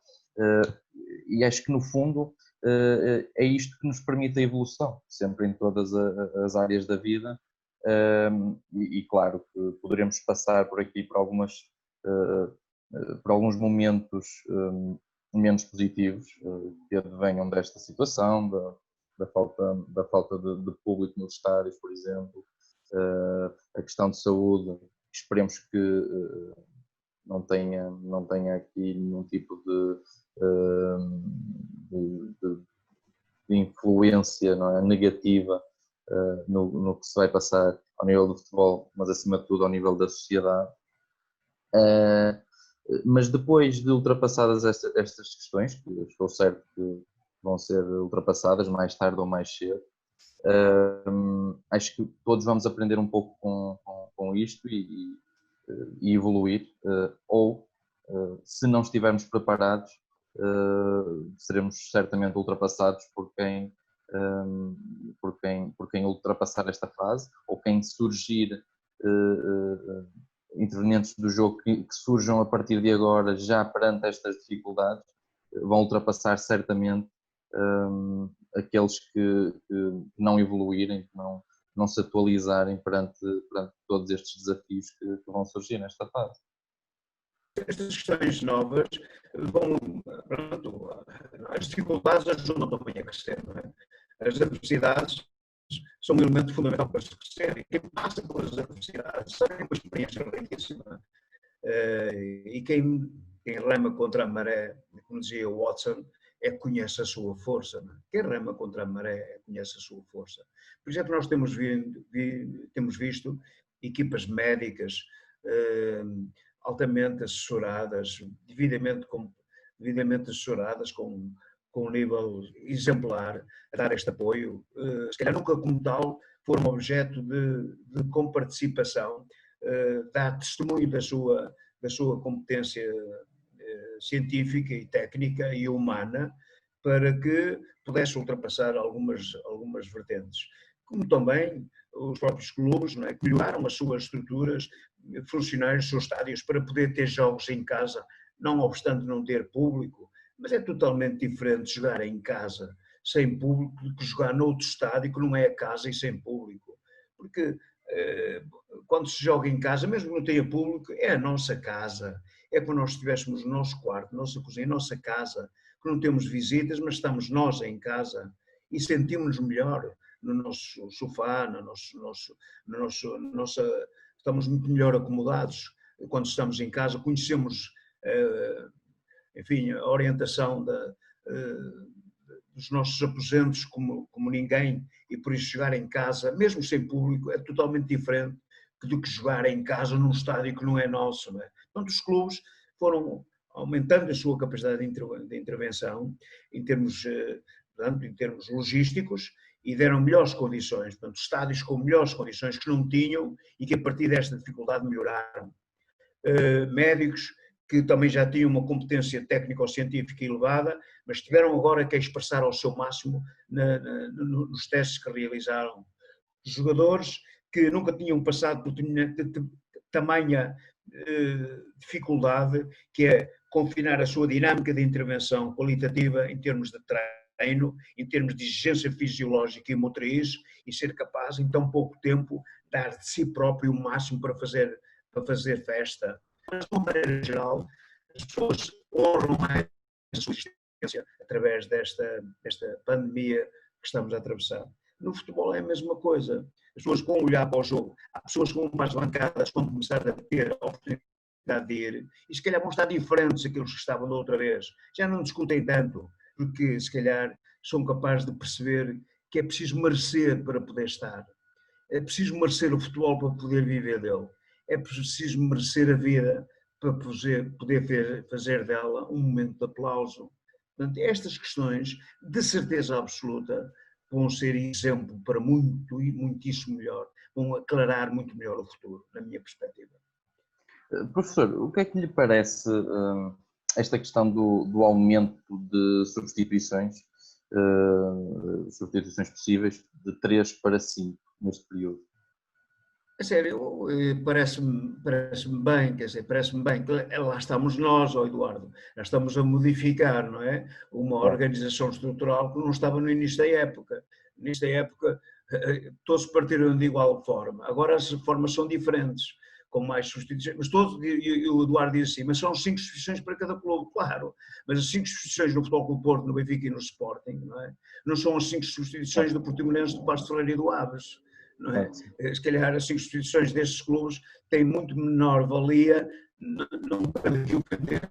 E acho que no fundo é isto que nos permite a evolução, sempre em todas as áreas da vida. E claro que poderemos passar por aqui por alguns momentos menos positivos que advenham desta situação, da falta de público nos estádios, por exemplo, a questão de saúde. Esperemos que não tenha aqui nenhum tipo de influência, não é, negativa no que se vai passar ao nível do futebol, mas acima de tudo ao nível da sociedade. Mas depois de ultrapassadas estas questões, que eu estou certo que vão ser ultrapassadas mais tarde ou mais cedo, acho que todos vamos aprender um pouco com isto e evoluir, ou se não estivermos preparados, seremos certamente ultrapassados por quem ultrapassar esta fase, ou quem surgir intervenientes do jogo que surjam a partir de agora, já perante estas dificuldades, vão ultrapassar certamente aqueles que não evoluírem, que não se atualizarem perante todos estes desafios que vão surgir nesta fase.
Estas questões novas vão, pronto, as dificuldades ajudam também a crescer, não é? As adversidades são um elemento fundamental para se crescer. Quem passa pelas adversidades sai com uma experiência riquíssima. E quem rema contra a maré, como dizia o Watson, conhece a sua força. Não é? Quem rema contra a maré conhece a sua força. Por exemplo, nós temos visto equipas médicas altamente assessoradas, devidamente assessoradas, com um nível exemplar, a dar este apoio. Se calhar nunca como tal foram objeto de comparticipação, dar testemunho da sua competência científica e técnica e humana, para que pudesse ultrapassar algumas vertentes. Como também os próprios clubes, não é, que melhoraram as suas estruturas funcionais, os seus estádios, para poder ter jogos em casa, não obstante não ter público. Mas é totalmente diferente jogar em casa sem público do que jogar noutro estádio que não é a casa e sem público. Porque quando se joga em casa, mesmo que não tenha público, é a nossa casa. É como nós estivéssemos no nosso quarto, nossa cozinha, nossa casa, que não temos visitas, mas estamos nós em casa e sentimos-nos melhor no nosso sofá, estamos muito melhor acomodados quando estamos em casa, conhecemos, enfim, a orientação dos nossos aposentos como ninguém, e por isso jogar em casa, mesmo sem público, é totalmente diferente do que jogar em casa num estádio que não é nosso. Não é? Portanto, os clubes foram aumentando a sua capacidade de intervenção em termos logísticos, e deram melhores condições, portanto, estádios com melhores condições que não tinham e que a partir desta dificuldade melhoraram. Médicos que também já tinham uma competência técnico-científica elevada, mas tiveram agora que expressar ao seu máximo nos testes que realizaram. Jogadores que nunca tinham passado por tamanha dificuldade, que é confinar a sua dinâmica de intervenção qualitativa em termos de treino, em termos de exigência fisiológica e motriz, e ser capaz, em tão pouco tempo, dar de si próprio o máximo para fazer festa. Mas, de uma maneira geral, as pessoas honram mais a sua existência através desta pandemia que estamos a atravessar. No futebol é a mesma coisa. As pessoas vão olhar para o jogo. Há pessoas que vão para as bancadas quando começar a ter a oportunidade de ir, e se calhar vão estar diferentes daqueles que estavam da outra vez. Já não discutem tanto, porque se calhar são capazes de perceber que é preciso merecer para poder estar. É preciso merecer o futebol para poder viver dele. É preciso merecer a vida para poder fazer dela um momento de aplauso. Portanto, estas questões, de certeza absoluta, vão ser exemplo para muito e muitíssimo melhor, vão aclarar muito melhor o futuro, na minha perspectiva.
Professor, o que é que lhe parece esta questão do aumento de substituições possíveis de 3 para 5 neste período?
A sério, parece-me bem, quer dizer, parece-me bem que lá estamos nós, Eduardo, já estamos a modificar, não é? Uma organização estrutural que não estava no início da época. No início da época, todos partiram de igual forma. Agora as formas são diferentes, com mais substituições. Mas e o Eduardo diz assim, mas são 5 substituições para cada clube, claro. Mas as 5 substituições no Futebol Clube do Porto, no Benfica e no Sporting, não é? Não são as 5 substituições do Portimonense, do Paço de Ferreira e do Aves. Não é? Se calhar as 5 substituições destes clubes têm muito menor valia, não para perder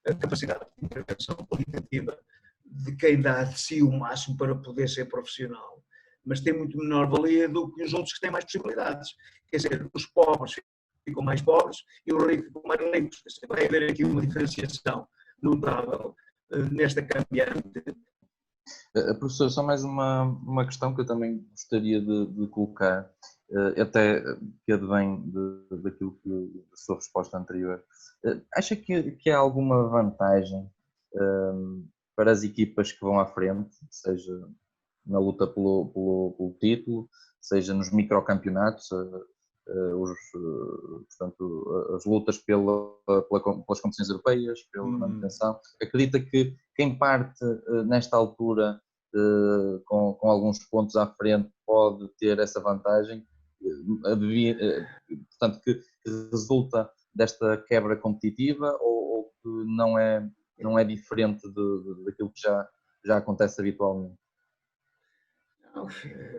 a capacidade de intervenção qualitativa de quem dá de si o máximo para poder ser profissional, mas tem muito menor valia do que os outros que têm mais possibilidades. Quer dizer, os pobres ficam mais pobres e os ricos ficam mais ricos. Vai haver aqui uma diferenciação notável nesta cambiante.
Professor, só mais uma questão que eu também gostaria de colocar, até que advém daquilo da sua resposta anterior. Acha que há alguma vantagem para as equipas que vão à frente, seja na luta pelo título, seja nos microcampeonatos, portanto, as lutas pelas competições europeias, pela manutenção? Acredita que quem parte nesta altura com alguns pontos à frente pode ter essa vantagem, portanto, que resulta desta quebra competitiva, ou que não é diferente daquilo que já acontece habitualmente?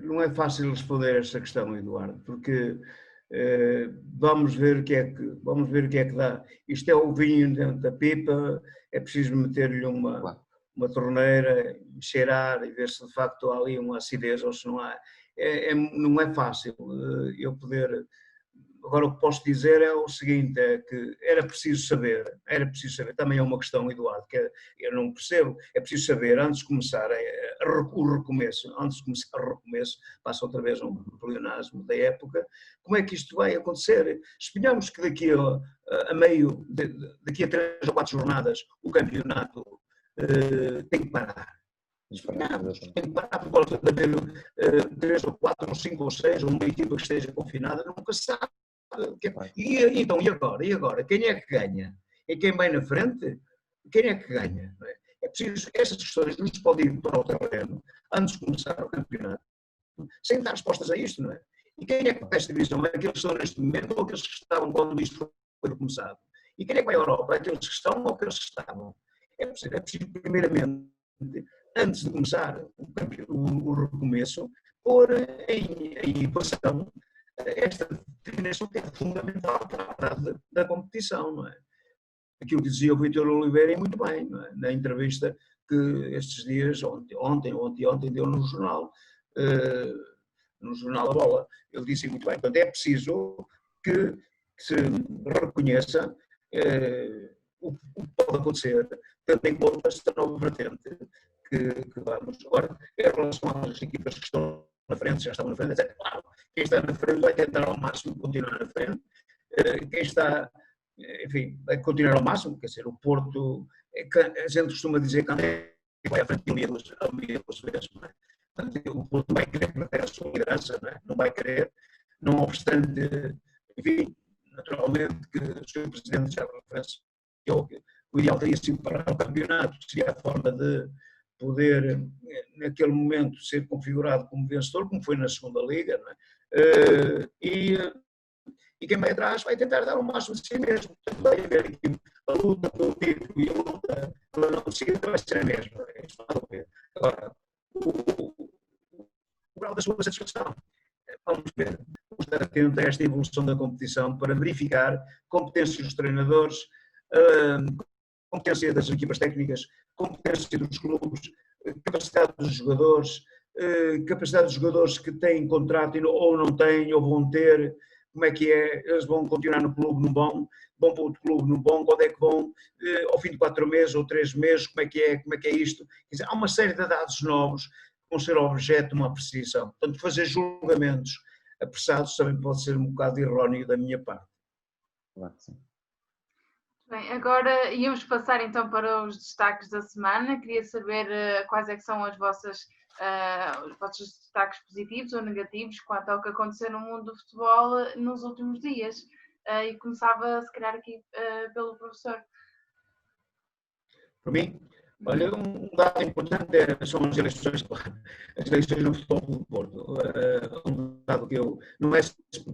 Não é fácil responder a esta questão, Eduardo, porque vamos ver o que é que dá. Isto é o vinho dentro da pipa, é preciso meter-lhe uma torneira, cheirar e ver se de facto há ali uma acidez ou se não há. Não é fácil eu poder. Agora o que posso dizer é o seguinte, é que era preciso saber, também é uma questão, Eduardo, que eu não percebo, é preciso saber antes de começar o recomeço, passa outra vez um pleonasmo da época, como é que isto vai acontecer. Suponhamos que daqui a 3 ou 4 jornadas o campeonato tem que parar. Tem que parar por causa de haver 3 ou 4 ou 5 ou 6 ou uma equipa que esteja confinada, nunca se sabe. Então, e agora? Quem é que ganha? É quem vai na frente? Quem é que ganha? É preciso, essas questões não se podem ir para o terreno antes de começar o campeonato, sem dar respostas a isto, não é? E quem é que vai esta divisão? É aqueles que estão neste momento ou aqueles que estavam quando isto foi começado? E quem é que vai à Europa? É aqueles que estão ou aqueles que estavam? É preciso primeiramente, antes de começar o recomeço, pôr em equação esta determinação que é fundamental para a prática da competição, não é? Aquilo que dizia o Vítor Oliveira, e muito bem, não é? Na entrevista que estes dias, ontem deu no jornal A Bola, ele disse muito bem, portanto é preciso que se reconheça o que pode acontecer, também com esta nova vertente que vamos. Agora, em relação às equipas que estão na frente, já estavam na frente, etc. Claro, quem está na frente vai tentar ao máximo continuar na frente, quem está, enfim, vai continuar ao máximo, quer dizer, o Porto, a gente costuma dizer que vai à frente de duas vezes, não é? O Porto vai querer manter a sua liderança, não é? Não vai querer, não obstante, enfim, naturalmente que o Sr. Presidente já referenciou que o ideal teria sido parar o campeonato, seria a forma de poder, naquele momento, ser configurado como vencedor, como foi na segunda liga, não é? E quem vai atrás vai tentar dar o máximo de si mesmo. Vai haver aqui a luta pelo título e a luta pela não descida vai ser a mesma. Agora, o grau da sua satisfação. Vamos ver. Vamos estar atentos a esta evolução da competição para verificar competências dos treinadores, competência das equipas técnicas, competência dos clubes, capacidade dos jogadores que têm contrato ou não têm, ou vão ter, como é que é, eles vão continuar no clube, não vão para outro clube, não vão, quando é que vão, ao fim de 4 meses ou 3 meses, como é que é isto. Quer dizer, há uma série de dados novos que vão ser objeto de uma apreciação. Portanto, fazer julgamentos apressados também pode ser um bocado erróneo da minha parte.
Claro que sim.
Bem, agora íamos passar então para os destaques da semana. Queria saber quais é que são os vossos destaques positivos ou negativos quanto ao que aconteceu no mundo do futebol nos últimos dias. E começava, se calhar, aqui pelo professor.
Por mim, olha, um dado importante são as eleições no futebol do Porto. Um dado que não é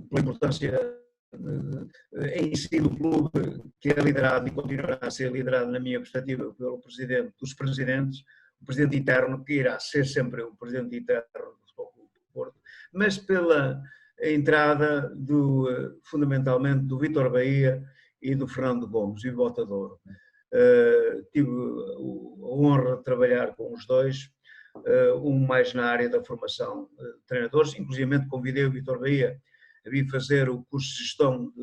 pela importância em si do clube, que é liderado e continuará a ser liderado, na minha perspectiva, pelo presidente dos presidentes, o presidente interno, que irá ser sempre o presidente interno do Futebol Clube do Porto, mas pela entrada fundamentalmente do Vítor Bahia e do Fernando Gomes, e o Bota de Ouro. Tive a honra de trabalhar com os dois, um mais na área da formação de treinadores, inclusive convidei o Vítor Bahia a vir fazer o curso de gestão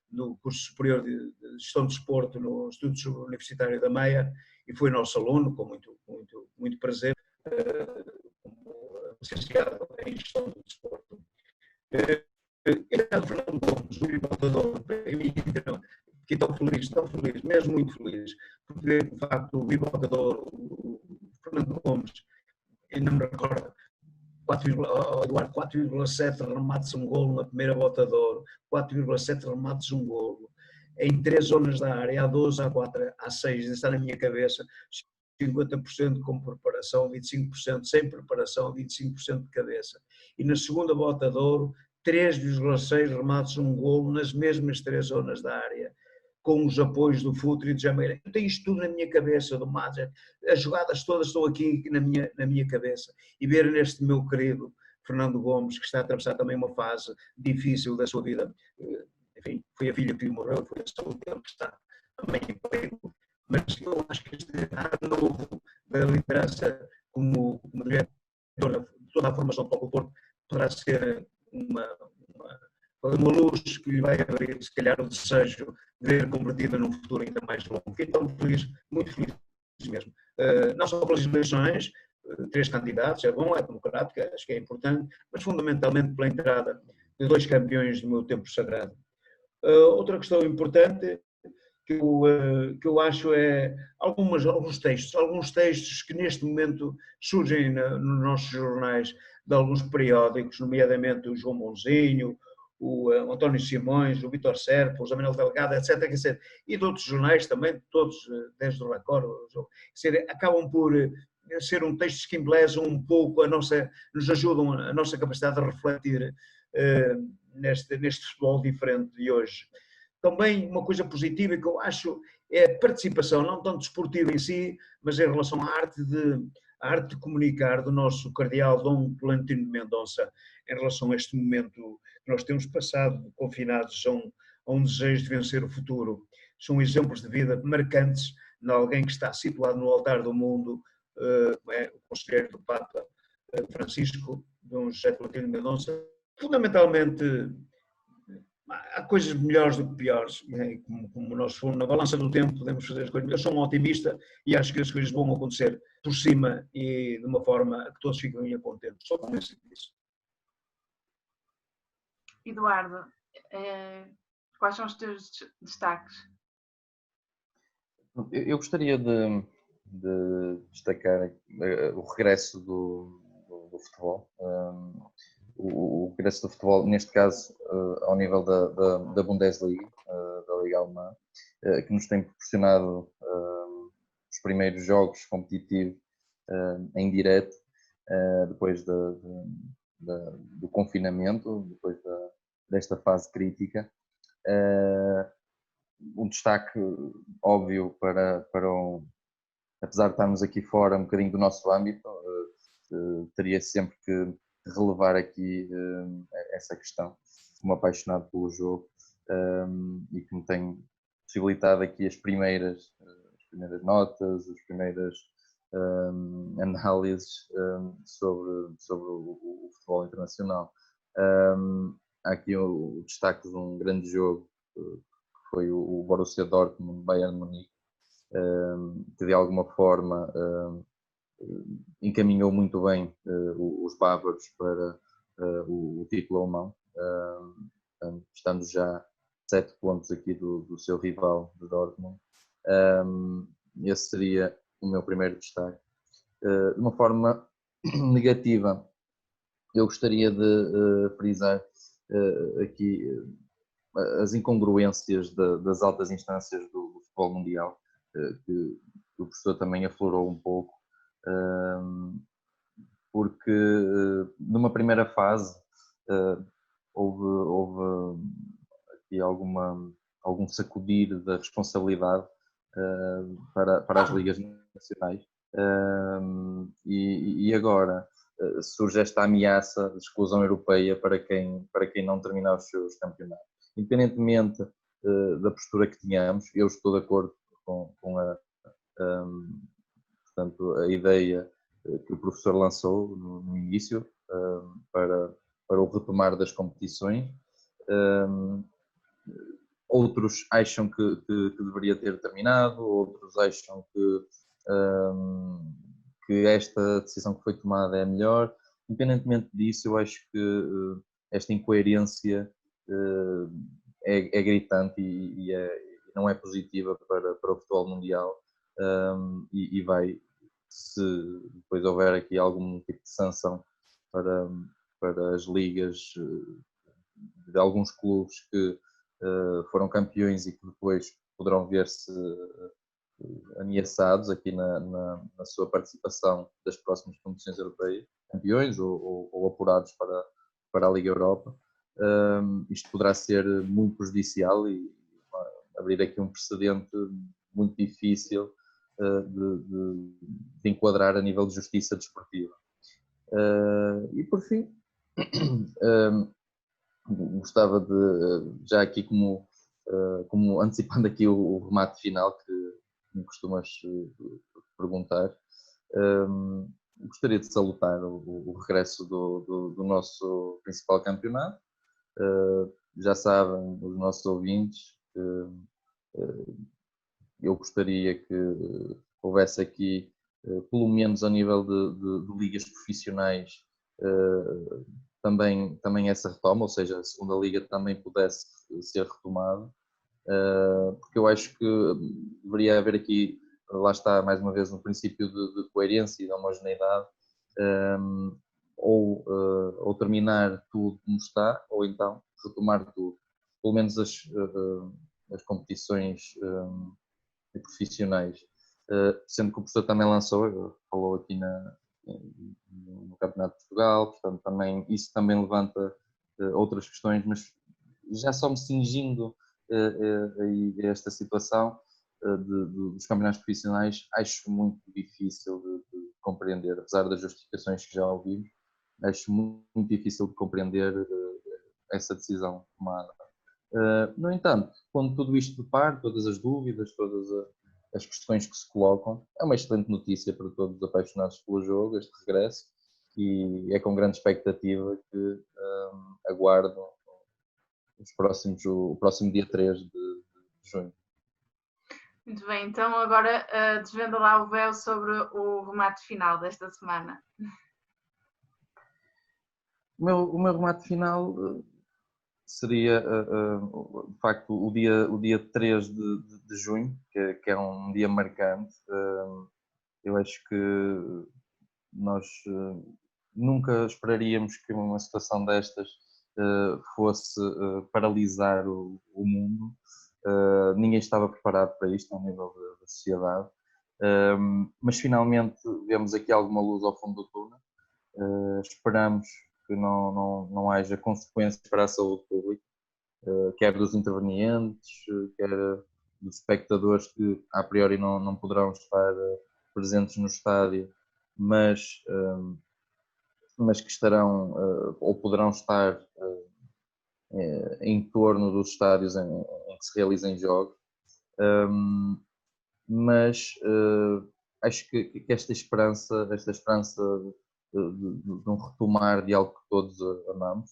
no curso superior de gestão de desporto no Instituto Universitário da Meia, e foi nosso aluno, com muito prazer, licenciado em gestão de desporto. Fernando Gomes, o Libertador, fiquei tão feliz, mesmo muito feliz, porque de facto o Libertador, o Fernando Gomes, ainda me recordo, 4,7 remates um golo na primeira Bota de Ouro, 4,7 remates um golo, em 3 zonas da área, A12, A4, A6, está na minha cabeça, 50% com preparação, 25% sem preparação, 25% de cabeça. E na segunda Bota de Ouro, 3,6 remates um golo nas mesmas 3 zonas da área, com os apoios do Futre e do Jameira. Eu tenho isto tudo na minha cabeça, do Madger. As jogadas todas estão aqui na minha cabeça. E ver neste meu querido Fernando Gomes, que está a atravessar também uma fase difícil da sua vida. Enfim, foi a filha que lhe morreu, foi a saúde dele que está também em perigo. Mas eu acho que este ar novo da liderança como diretor de toda a formação do Porto poderá ser uma luz que lhe vai abrir, se calhar, o desejo de ver convertida num futuro ainda mais longo. Fiquei tão feliz, muito feliz mesmo. Não só pelas eleições, 3 candidatos, é bom, é democrático, acho que é importante, mas fundamentalmente pela entrada de 2 campeões do meu tempo sagrado. Outra questão importante que eu acho é alguns textos que neste momento surgem nos nossos jornais de alguns periódicos, nomeadamente o João Bonzinho, o António Simões, o Vítor Serpa, o José Manuel Delgado, etc. E de outros jornais também, todos, desde o Record, acabam por ser um textos que embelezam um pouco nos ajudam a nossa capacidade de refletir neste futebol diferente de hoje. Também uma coisa positiva que eu acho é a participação, não tanto desportiva em si, mas em relação à arte de comunicar do nosso cardeal Dom Tolentino Mendonça em relação a este momento que nós temos passado confinados a um desejo de vencer o futuro. São exemplos de vida marcantes de alguém que está situado no altar do mundo, o conselheiro do Papa Francisco, Dom José Tolentino Mendonça. Fundamentalmente, há coisas melhores do que piores, como nós fomos na balança do tempo, podemos fazer as coisas melhores. Eu sou um otimista e acho que as coisas vão acontecer por cima e de uma forma que todos fiquem contentes. Só convencido disso.
Eduardo, quais são os teus destaques?
Eu gostaria de destacar o regresso do futebol. O regresso do futebol, neste caso, ao nível da Bundesliga, da Liga Alemã, que nos tem proporcionado os primeiros jogos competitivos em direto, depois do confinamento, depois desta fase crítica. Um destaque óbvio apesar de estarmos aqui fora um bocadinho do nosso âmbito, teria sempre que relevar aqui essa questão, como apaixonado pelo jogo, e que me tem possibilitado aqui as primeiras notas, as primeiras análises sobre o futebol internacional. Há aqui o destaque de um grande jogo, que foi o Borussia Dortmund-Bayern Munique, que de alguma forma encaminhou muito bem os bávaros para o título alemão, estando já 7 pontos aqui do seu rival de Dortmund. Esse seria o meu primeiro destaque. De uma forma negativa, eu gostaria de frisar aqui as incongruências das altas instâncias do futebol mundial, que o professor também aflorou um pouco, porque numa primeira fase houve aqui algum sacudir da responsabilidade para as ligas nacionais, e agora surge esta ameaça de exclusão europeia para quem não terminar os seus campeonatos. Independentemente da postura que tenhamos, eu estou de acordo com portanto, a ideia que o professor lançou no início para o retomar das competições. Outros acham que deveria ter terminado, outros acham que esta decisão que foi tomada é melhor. Independentemente disso, eu acho que esta incoerência é gritante e não é positiva para o futebol mundial, e vai, se depois houver aqui algum tipo de sanção para as ligas de alguns clubes que foram campeões e que depois poderão ver-se ameaçados aqui na sua participação das próximas competições europeias, campeões ou apurados para a Liga Europa. Isto poderá ser muito prejudicial e uma abrir aqui um precedente muito difícil de enquadrar a nível de justiça desportiva. E por fim, gostava de, já aqui como antecipando aqui o remate final que me costumas perguntar, gostaria de salutar o regresso do nosso principal campeonato. Já sabem os nossos ouvintes que eu gostaria que houvesse aqui, pelo menos a nível de ligas profissionais, também essa retoma, ou seja, a segunda liga também pudesse ser retomada, porque eu acho que deveria haver aqui, lá está mais uma vez no princípio de coerência e de homogeneidade, ou terminar tudo como está, ou então retomar tudo, pelo menos as competições profissionais, sendo que o professor também falou aqui no Campeonato de Portugal, portanto isso também levanta outras questões, mas já só me cingindo a esta situação dos campeonatos profissionais, acho muito difícil de compreender, apesar das justificações que já ouvimos, acho muito difícil de compreender essa decisão tomada. No entanto, quando tudo isto de par, todas as dúvidas, todas as questões que se colocam, é uma excelente notícia para todos os apaixonados pelo jogo, este regresso, e é com grande expectativa que aguardo o próximo dia 3 de junho.
Muito bem, então agora desvenda lá o véu sobre o remate final desta semana.
O meu remate final seria, de facto, o dia 3 de junho, que é um dia marcante. Eu acho que nós nunca esperaríamos que uma situação destas fosse paralisar o mundo. Ninguém estava preparado para isto ao nível da sociedade, mas finalmente vemos aqui alguma luz ao fundo do túnel. Esperamos que não haja consequências para a saúde pública, quer dos intervenientes, quer dos espectadores que a priori não poderão estar presentes no estádio, mas que estarão ou poderão estar em torno dos estádios em que se realizem jogos. Mas acho que esta esperança de um retomar de algo que todos amamos,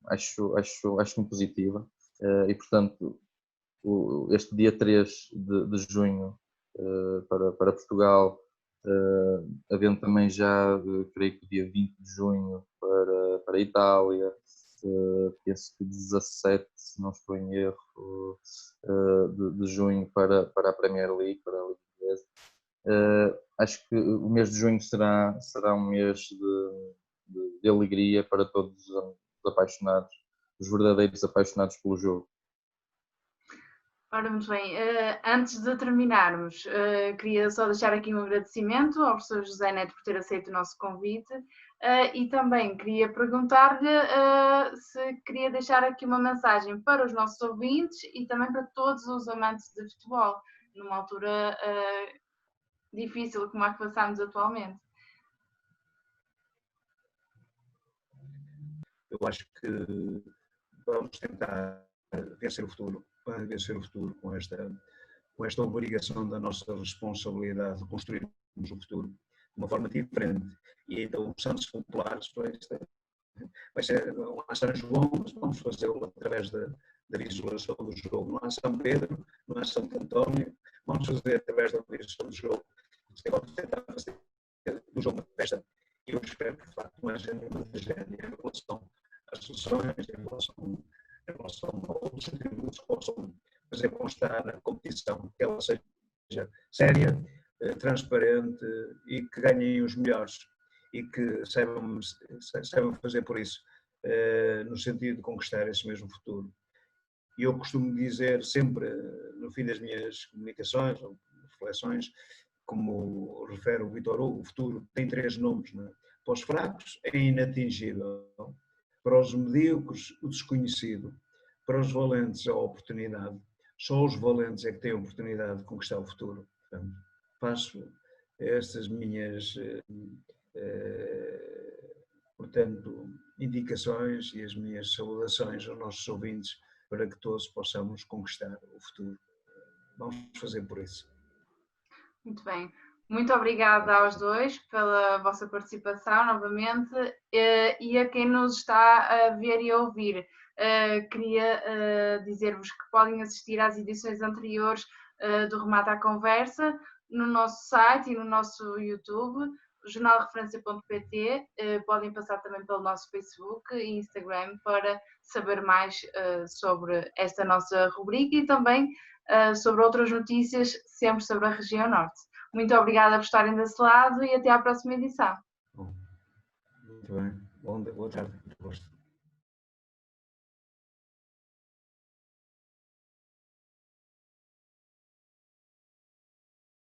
acho muito positiva, e portanto este dia 3 de junho para Portugal, havendo também já, creio que o dia 20 de junho para a Itália, penso que 17, se não estou em erro, de junho para a Premier League, para a Liga Inglesa. Acho que o mês de junho será um mês de alegria para todos os apaixonados, os verdadeiros apaixonados pelo jogo.
Ora, muito bem, antes de terminarmos, queria só deixar aqui um agradecimento ao professor José Neto por ter aceito o nosso convite, e também queria perguntar-lhe se queria deixar aqui uma mensagem para os nossos ouvintes e também para todos os amantes de futebol, numa altura difícil como a que passamos atualmente.
Eu acho que vamos tentar vencer o futuro com esta obrigação da nossa responsabilidade de construirmos o futuro de uma forma diferente. E então os Santos Populares vai ser não há São João, mas vamos fazê-lo através da visualização do jogo. Não há São Pedro, não há Santo António, vamos fazer através da visualização do jogo. Vamos tentar fazer do jogo uma festa. E eu espero que, de facto, não haja nenhuma tragédia em relação às soluções, em relação a outros atributos que possam fazer constar a competição, que ela seja séria, transparente e que ganhem os melhores e que saibam fazer por isso, no sentido de conquistar esse mesmo futuro. E eu costumo dizer sempre, no fim das minhas comunicações ou reflexões, como refere o Vitor Hugo, o futuro tem 3 nomes. Não é? Para os fracos é inatingível, para os medíocres o desconhecido, para os valentes a oportunidade. Só os valentes é que têm a oportunidade de conquistar o futuro. Portanto, faço estas minhas, portanto, indicações e as minhas saudações aos nossos ouvintes para que todos possamos conquistar o futuro. Vamos fazer por isso.
Muito bem. Muito obrigada aos dois pela vossa participação novamente e a quem nos está a ver e a ouvir. Queria dizer-vos que podem assistir às edições anteriores do Remata à Conversa no nosso site e no nosso YouTube, jornalreferência.pt. Podem passar também pelo nosso Facebook e Instagram para saber mais sobre esta nossa rubrica e também sobre outras notícias, sempre sobre a região norte. Muito obrigada por estarem desse lado e até à próxima edição.
Muito bem. Boa tarde. Muito gosto.